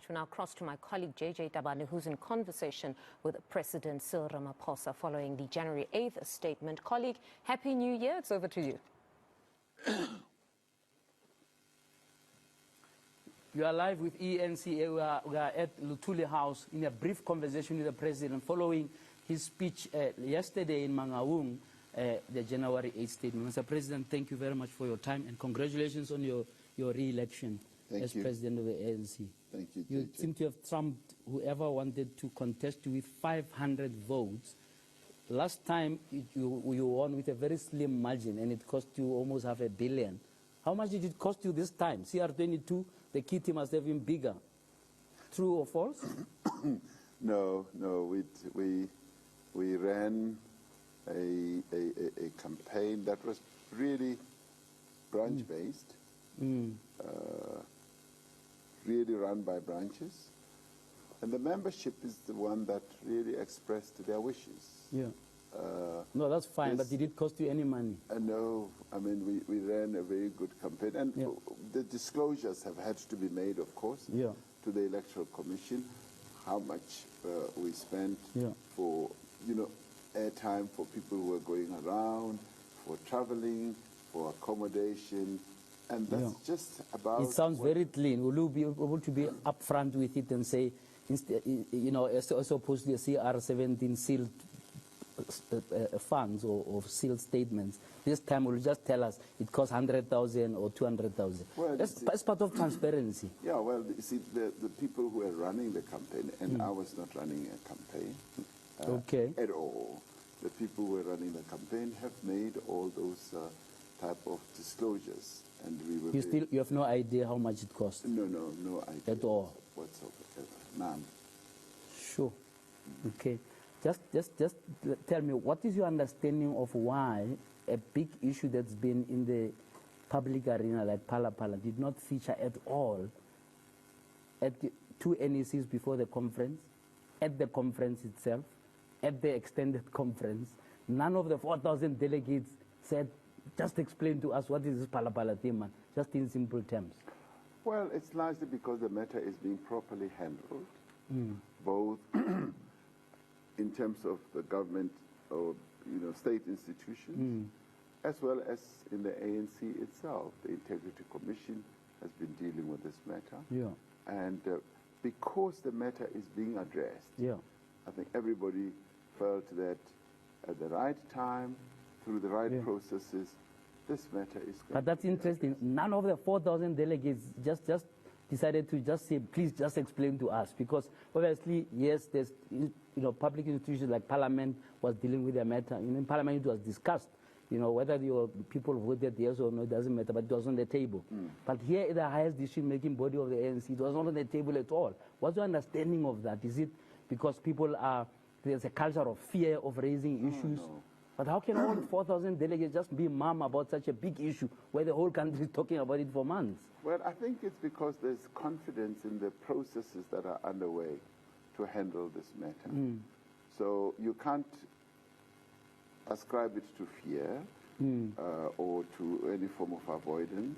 We now cross to my colleague JJ Tabane, who's in conversation with President Cyril Ramaphosa following the January 8th statement. Colleague, Happy New Year. It's over to you. You are live with ANC. We are at Luthuli House in a brief conversation with the President following his speech yesterday in Mangaung, the January 8th statement. Mr. President, thank you very much for your time and congratulations on your re-election as President of the ANC. Thank you, JJ. You seem to have trumped whoever wanted to contest you with 500 votes. Last time you won with a very slim margin and it cost you almost $500 million. How much did it cost you this time? CR22, the kitty must have been bigger. True or false? No. We ran a campaign that was really branch-based, really run by branches. And the membership is the one that really expressed their wishes. Yeah. No, that's fine, but did it cost you any money? No, I mean, we ran a very good campaign. And the disclosures have had to be made, of course, to the Electoral Commission, how much we spent for, airtime for people who are going around, for traveling, for accommodation. And that's just about... It sounds very clean. Will you be able to be upfront with it and say, instead, as opposed to the CR17 sealed funds or sealed statements, this time will just tell us it costs 100,000 or 200,000. Well, that's part of transparency. Yeah, well, you see, the people who are running the campaign, and I was not running a campaign at all. The people who are running the campaign have made all those type of disclosures. And we were you have no idea how much it costs? No idea. At all? Whatsoever. None. Sure. Okay. Just tell me, what is your understanding of why a big issue that's been in the public arena, like Phala Phala, did not feature at all at the two NECs before the conference, at the conference itself, at the extended conference? None of the 4,000 delegates said, just explain to us what is this Phala Phala thing, man, just in simple terms. Well, it's largely because the matter is being properly handled, both in terms of the government or state institutions, as well as in the ANC itself. The Integrity Commission has been dealing with this matter. And because the matter is being addressed, I think everybody felt that at the right time, through the right processes, this matter is going But that's interesting. None of the 4,000 delegates just decided to just say, please just explain to us. Because obviously, yes, there's public institutions like Parliament was dealing with the matter. In Parliament it was discussed. Whether your people voted yes or no, it doesn't matter, but it was on the table. But here, the highest decision-making body of the ANC, it was not on the table at all. What's your understanding of that? Is it because there's a culture of fear of raising issues? No. But how can all 4,000 delegates just be mum about such a big issue where the whole country is talking about it for months? Well, I think it's because there's confidence in the processes that are underway to handle this matter. So you can't ascribe it to fear or to any form of avoidance.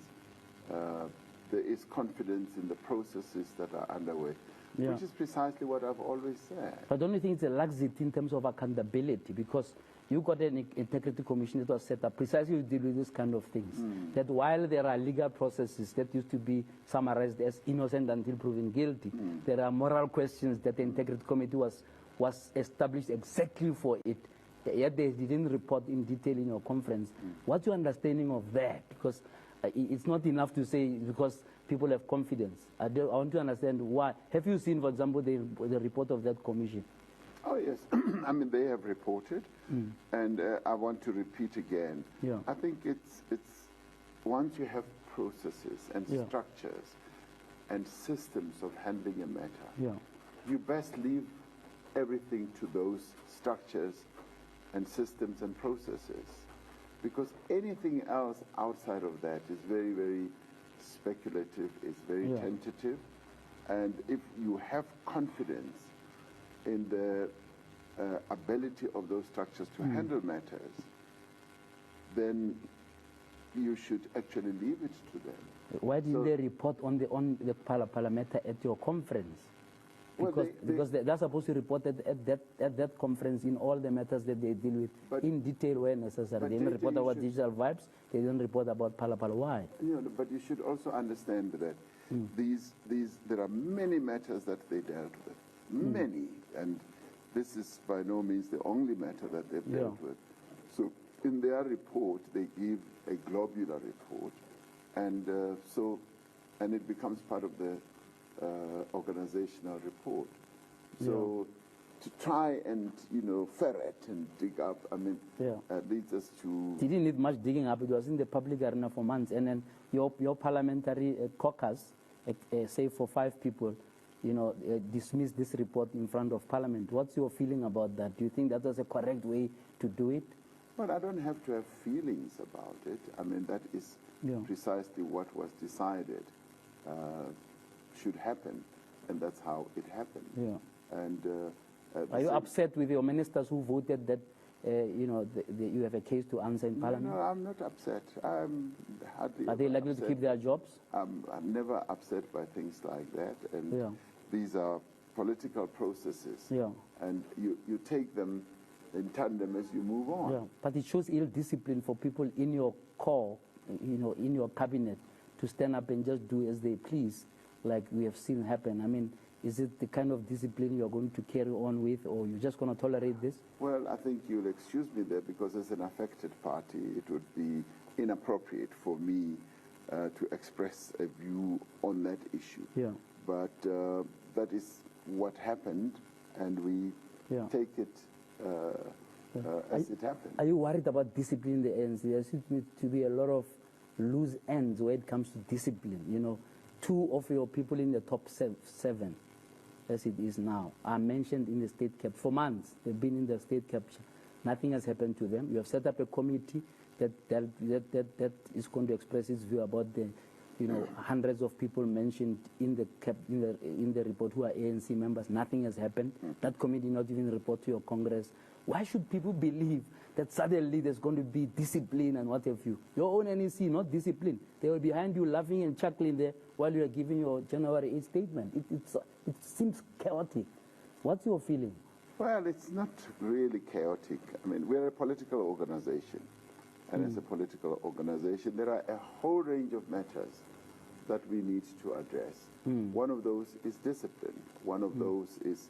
There is confidence in the processes that are underway, which is precisely what I've always said. But don't you think it's a laxity in terms of accountability? Because you got an Integrity Commission that was set up precisely to deal with this kind of things. That while there are legal processes that used to be summarized as innocent until proven guilty, there are moral questions that the Integrity Committee was established exactly for it. Yet they didn't report in detail in your conference. What's your understanding of that? Because it's not enough to say because people have confidence. I want to understand why. Have you seen, for example, the report of that commission? Oh, yes. I mean, they have reported, and I want to repeat again. I think it's once you have processes and structures and systems of handling a matter, you best leave everything to those structures and systems and processes, because anything else outside of that is very, very speculative, is very tentative, and if you have confidence in the ability of those structures to handle matters, then you should actually leave it to them. Why didn't they report on the parliament at your conference? Because they're supposed to report at that conference in all the matters that they deal with in detail where necessary. They didn't report about digital vibes. They didn't report about Pala. Why? But you should also understand that there are many matters that they dealt with. Many. And this is by no means the only matter that they've dealt with. So in their report, they give a globular report. And and it becomes part of the organizational report. So to try and, ferret and dig up, leads us to... It didn't need much digging up. It was in the public arena for months. And then your parliamentary caucus, say for 5 people, dismissed this report in front of Parliament. What's your feeling about that? Do you think that was a correct way to do it? Well, I don't have to have feelings about it. That is precisely what was decided should happen, and that's how it happened. And are you upset with your ministers who voted that you have a case to answer in Parliament? No, I'm not upset. I'm hardly. Are they likely upset. to keep their jobs? I'm never upset by things like that, and these are political processes, and you take them in tandem as you move on. But it shows ill discipline for people in your core, in your cabinet, to stand up and just do as they please, like we have seen happen. Is it the kind of discipline you're going to carry on with, or you're just going to tolerate this? Well, I think you'll excuse me there, because as an affected party, it would be inappropriate for me to express a view on that issue. But that is what happened, and we take it as it happened. Are you worried about discipline in the ANC? There seems to be a lot of loose ends when it comes to discipline. 2 of your people in the top 7, as it is now, are mentioned in the state capture. For months, they've been in the state capture. Nothing has happened to them. You have set up a committee that is going to express its view about the hundreds of people mentioned in the report who are ANC members. Nothing has happened. That committee not even report to your Congress. Why should people believe that suddenly there's going to be discipline and what have you? Your own NEC, not discipline. They were behind you laughing and chuckling there while you are giving your January 8th statement. It seems chaotic. What's your feeling? Well, it's not really chaotic. We're a political organization. And as a political organization, there are a whole range of matters that we need to address. One of those is discipline. One of those is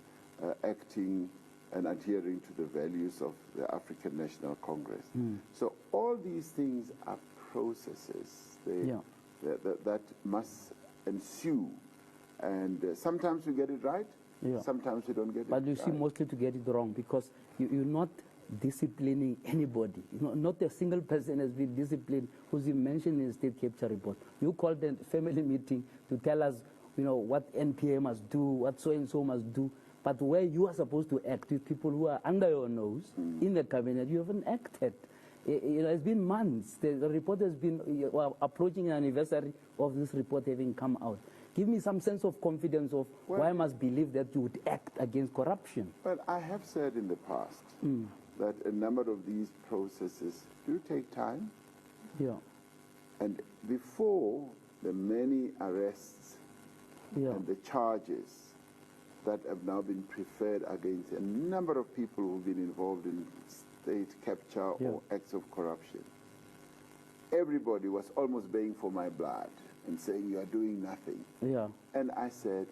acting and adhering to the values of the African National Congress. So all these things are processes that must ensue. And sometimes we get it right, sometimes we don't get it right. But you seem mostly to get it wrong, because you're not disciplining anybody. Not a single person has been disciplined who's been mentioned in the state capture report. You called a family meeting to tell us, what NPA must do, what so-and-so must do. But where you are supposed to act with people who are under your nose in the cabinet, you haven't acted. It's been months. The report has been approaching an anniversary of this report having come out. Give me some sense of confidence of why I must believe that you would act against corruption. Well, I have said in the past that a number of these processes do take time. And before the many arrests and the charges that have now been preferred against a number of people who've been involved in state capture or acts of corruption, everybody was almost baying for my blood and saying, you are doing nothing. And I said,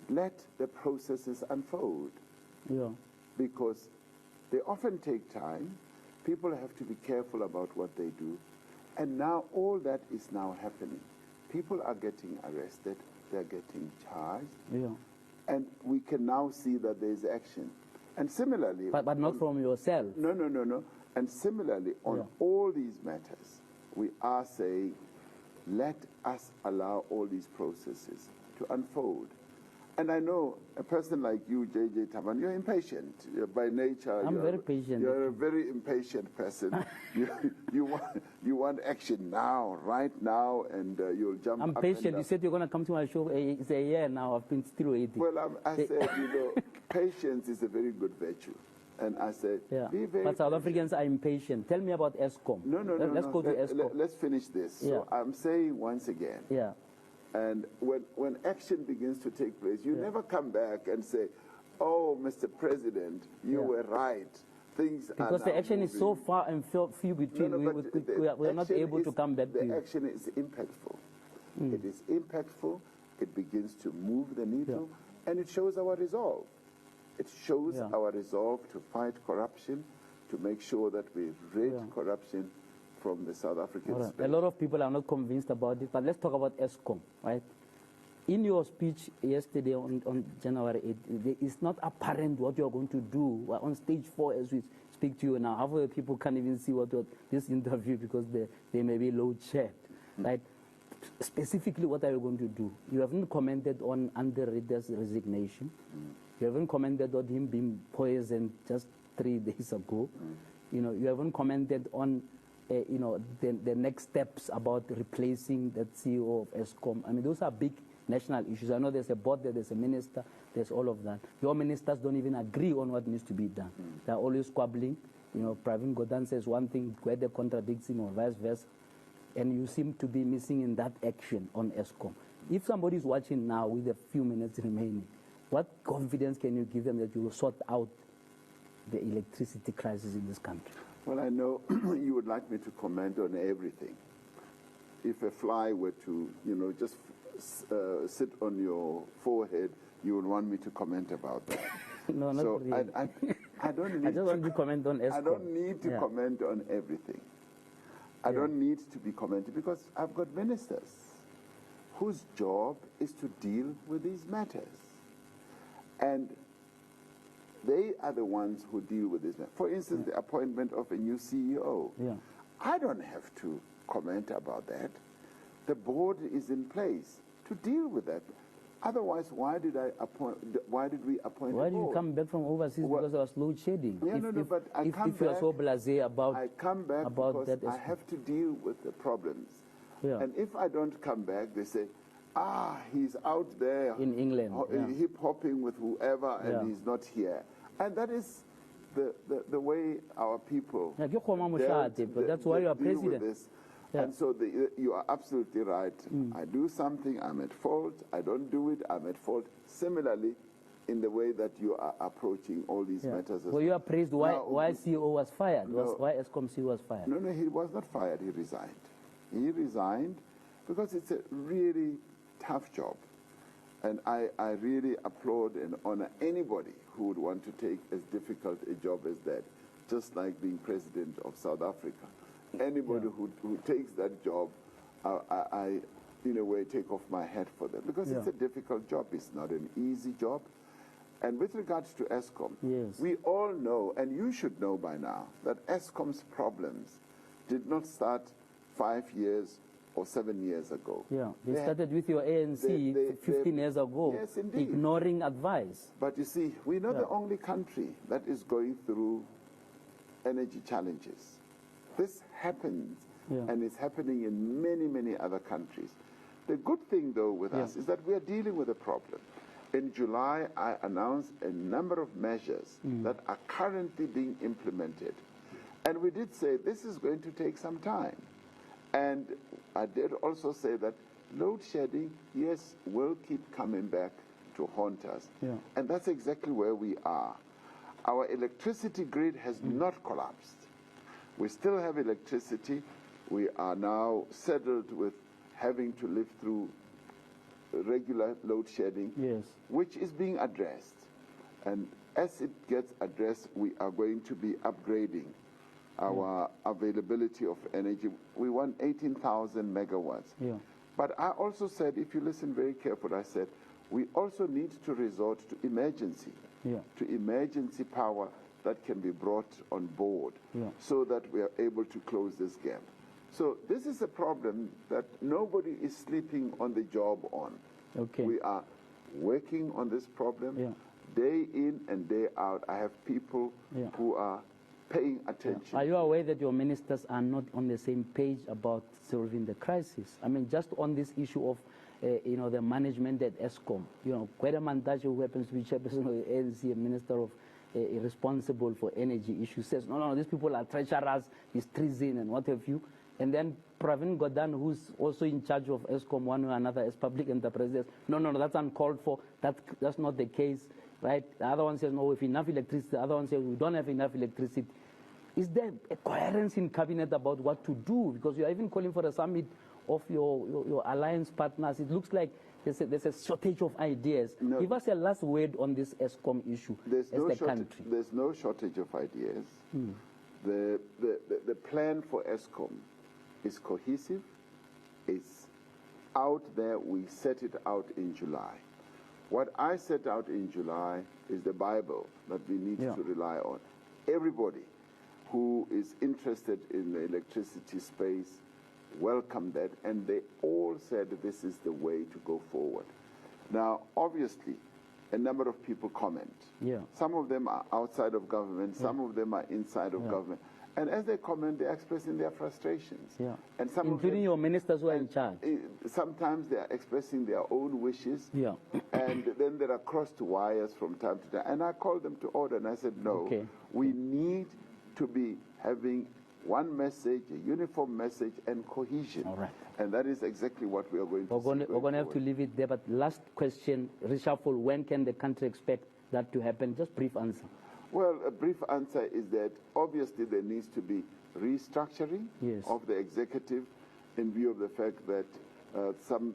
let the processes unfold. Because they often take time. People have to be careful about what they do. And now all that is now happening. People are getting arrested. They're getting charged. And we can now see that there's action. And similarly... But not from yourself. No. And similarly, on all these matters, we are saying, let us allow all these processes to unfold. And I know a person like you, JJ Tabane, you're impatient. By nature, I'm very patient. You're a very impatient person. you want action now, right now, and you'll jump I'm up patient. And you said you're going to come to my show. It's a year now. I've been still waiting. Well, I said, patience is a very good virtue. And I said, yeah. be very But South Africans are impatient. Tell me about ESCOM. No, Let's go to ESCOM. Let's finish this. So I'm saying once again, and when action begins to take place, you never come back and say, oh, Mr. President, you were right. Things because are the action moving. is so far and few between, we are not able to come back to you. The action is impactful. It is impactful. It begins to move the needle, and it shows our resolve. It shows our resolve to fight corruption, to make sure that we rid corruption from the South African space. A lot of people are not convinced about it, but let's talk about ESCOM, right? In your speech yesterday on January 8th, it's not apparent what you're going to do. We're on stage 4 as we speak to you now. Half of the people can't even see this interview because they may be load shared, right? Specifically, what are you going to do? You haven't commented on Andre Ritter's resignation. You haven't commented on him being poisoned just 3 days ago. You haven't commented on the next steps about replacing that CEO of ESCOM. I mean, those are big national issues. I know there's a board there, there's a minister, there's all of that. Your ministers don't even agree on what needs to be done. They're always squabbling. Pravin Gordhan says one thing, Gwede contradicts him, or vice versa. And you seem to be missing in that action on ESCOM. If somebody is watching now with a few minutes remaining, what confidence can you give them that you will sort out the electricity crisis in this country? Well, I know you would like me to comment on everything. If a fly were to, just sit on your forehead, you would want me to comment about that. No, not so really. I don't need I just want to comment on ESCOM. I don't need to comment on everything. I don't need to be commenting because I've got ministers whose job is to deal with these matters. And they are the ones who deal with this. For instance, the appointment of a new CEO. I don't have to comment about that. The board is in place to deal with that. Otherwise, why did we appoint Why a did you board? come back from overseas because there was load shedding? But if you are so blasé about I come back about because that, I have to deal with the problems. And if I don't come back, they say, he's out there in England, hip hopping with whoever, and he's not here. And that is the way our people. But that's why you are president. This. And so you are absolutely right. I do something, I'm at fault. I don't do it, I'm at fault. Similarly, in the way that you are approaching all these matters. Well, you are praised why CEO was fired. Why ESCOM CEO was fired? No, he was not fired. He resigned. He resigned because it's a really tough job. And I really applaud and honor anybody who would want to take as difficult a job as that, just like being president of South Africa. Anybody who takes that job, I, in a way, take off my hat for them. Because it's a difficult job. It's not an easy job. And with regards to ESCOM, we all know, and you should know by now, that ESCOM's problems did not start 5 years or 7 years ago. They started with your ANC 15 years ago, ignoring advice. But you see, we're not the only country that is going through energy challenges. This happens, and it's happening in many, many other countries. The good thing, though, with us is that we are dealing with a problem. In July, I announced a number of measures that are currently being implemented. And we did say this is going to take some time. And I did also say that load shedding, yes, will keep coming back to haunt us. And that's exactly where we are. Our electricity grid has not collapsed. We still have electricity. We are now settled with having to live through regular load shedding, which is being addressed. And as it gets addressed, we are going to be upgrading our availability of energy. We want 18,000 megawatts. But I also said, if you listen very carefully, I said, we also need to resort to emergency, to emergency power that can be brought on board so that we are able to close this gap. So this is a problem that nobody is sleeping on the job on. We are working on this problem day in and day out. I have people who are paying attention. Are you aware that your ministers are not on the same page about solving the crisis? I mean, just on this issue of the management at ESCOM. Gwede Mantashe, who happens to be chairperson of the ANC, Minister of responsible for energy issues, says, no, these people are treacherous, it's treason and what have you. And then Pravin Gordhan, who's also in charge of ESCOM one way or another as public enterprise, says, no, that's uncalled for, that's not the case, right? The other one says, no, if enough electricity, the other one says, we don't have enough electricity. Is there a coherence in cabinet about what to do? Because you're even calling for a summit of your alliance partners. It looks like there's a shortage of ideas. No, give us a last word on this ESCOM issue as the country. There's no shortage of ideas. The plan for ESCOM is cohesive. It's out there. We set it out in July. What I set out in July is the Bible that we need to rely on. Everybody who is interested in the electricity space welcomed that, and they all said this is the way to go forward. Now, obviously, a number of people comment. Some of them are outside of government, some of them are inside of government. And as they comment, they're expressing their frustrations. And some including your ministers who are in charge. Sometimes they are expressing their own wishes. And then there are crossed wires from time to time. And I called them to order, and I said, no, we need to be having one message, a uniform message, and cohesion. All right. And that is exactly what we are going to see. We're going to have to leave it there. But last question, reshuffle, when can the country expect that to happen? Just brief answer. Well, a brief answer is that obviously there needs to be restructuring of the executive in view of the fact that some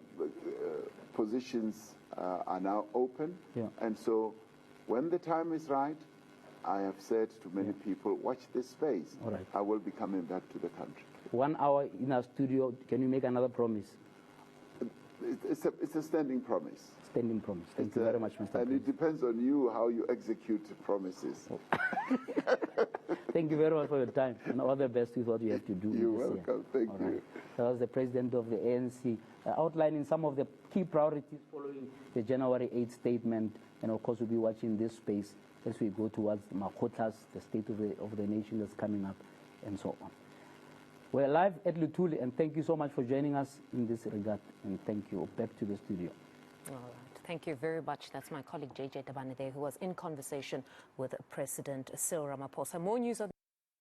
positions are now open. And so when the time is right, I have said to many people, watch this space. All right. I will be coming back to the country. 1 hour in our studio. Can you make another promise? It's a standing promise. Standing promise. Thank you very much, Mr. And it depends on you how you execute promises. Thank you very much for your time, and all the best with what you have to do. You're welcome. Thank you. That was the president of the ANC outlining some of the key priorities following the January 8th statement. And of course, we'll be watching this space as we go towards the Makotlas, the state of the nation that's coming up, and so on. We're live at Lutuli, and thank you so much for joining us in this regard. And thank you. Back to the studio. All right. Thank you very much. That's my colleague JJ Tabane there, who was in conversation with President Cyril Ramaphosa. More news on